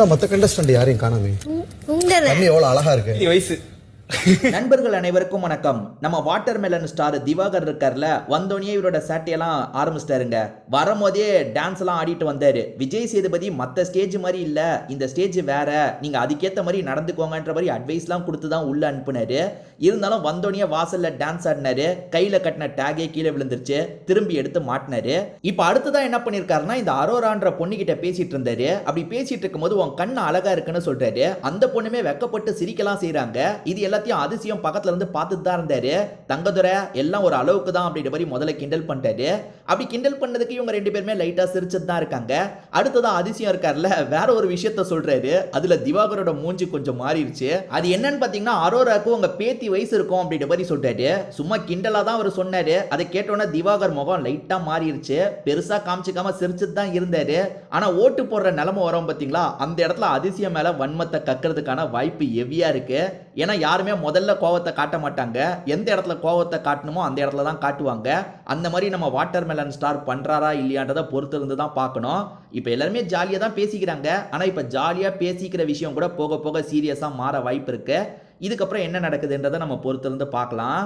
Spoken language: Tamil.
மத்த கண்டஸ்டன்ட் யாரையும் காணாமே. தண்ணி எவ்வளவு அழகா இருக்கு. வயசு நண்பர்கள் அனைவருக்கும் வணக்கம். நம்ம வாட்டர் மெலன் ஸ்டார் திவாகர் இருக்கார்ல, வந்தோடனே இவரோட சேட்டையெல்லாம் ஆரம்பிச்சிட்டாருங்க. வரும்போதே டான்ஸ் எல்லாம் ஆடிட்டு வந்தாரு. விஜய் சேதுபதி மற்ற ஸ்டேஜ் மாதிரி இல்ல, இந்த ஸ்டேஜ் வேற, நீங்க அதுக்கேற்ற மாதிரி நடந்துக்கோங்கன்ற மாதிரி அட்வைஸ்லாம் கொடுத்து தான் உள்ள அனுப்புனாரு. இருந்தாலும் வந்தோடனே வாசல்ல டான்ஸ் ஆடினாரு. கையில கட்டின டேகே கீழே விழுந்துருச்சு, திரும்பி எடுத்து மாட்டினாரு. இப்ப அடுத்ததான் என்ன பண்ணிருக்காருன்னா, இந்த அரோரான்ற பொண்ணு கிட்ட பேசிட்டு இருந்தாரு. அப்படி பேசிட்டு இருக்கும்போது உன் கண்ணு அழகா இருக்குன்னு சொல்றாரு. அந்த பொண்ணுமே வெக்கப்பட்டு சிரிக்கலாம் செய்யறாங்க. இது எல்லாத்தையும் அதிசயம் பக்கத்துல இருந்து பார்த்துட்டு தான் இருந்தாரு. தங்கதுரை எல்லாம் ஒரு அளவுக்கு தான் அப்படின்ற மாதிரி முதல்ல கிண்டல் பண்ணிட்டாரு. அப்படி கிண்டல் பண்ணதுக்கு இவங்க ரெண்டு பேருமே லைட்டா சிரிச்சுட்டு தான் இருக்காங்க. அடுத்ததான் அதிசயம் இருக்கார்ல, வேற ஒரு விஷயத்த சொல்றாரு. அதுல திவாகரோட மூஞ்சி கொஞ்சம் மாறிடுச்சு. அது என்னன்னு பாத்தீங்கன்னா, அரோராக்கு உங்க பேத்தி வயசு இருக்கும் அப்படின்ற மாதிரி சொல்றாரு. சும்மா கிண்டலா தான் அவர் சொன்னாரு. அதை கேட்டோன்னா திவாகர் முகம் லைட்டா மாறிடுச்சு. பெருசா காமிச்சிக்காம சிரிச்சுட்டு தான் இருந்தாரு. ஆனா ஓட்டு போடுற நிலைமை வரும் பாத்தீங்களா, அந்த இடத்துல அதிசயம் மேல வன்மத்தை கக்கிறதுக்கான வாய்ப்பு ஹெவியா இருக்கு. ஏன்னா யாருமே முதல்ல கோவத்தை காட்ட மாட்டாங்க. எந்த இடத்துல கோவத்தை காட்டணுமோ அந்த இடத்துல தான் காட்டுவாங்க. அந்த மாதிரி நம்ம வாட்டர் மெலன் ஸ்டார் பண்றாரா இல்லையான்றதை பொறுத்து இருந்து தான் பார்க்கணும். இப்போ எல்லாருமே ஜாலியாக தான் பேசிக்கிறாங்க. ஆனால் இப்போ ஜாலியாக பேசிக்கிற விஷயம் கூட போக போக சீரியஸாக மாற வாய்ப்பு இருக்கு. இதுக்கப்புறம் என்ன நடக்குதுன்றதை நம்ம பொறுத்து இருந்து பார்க்கலாம்.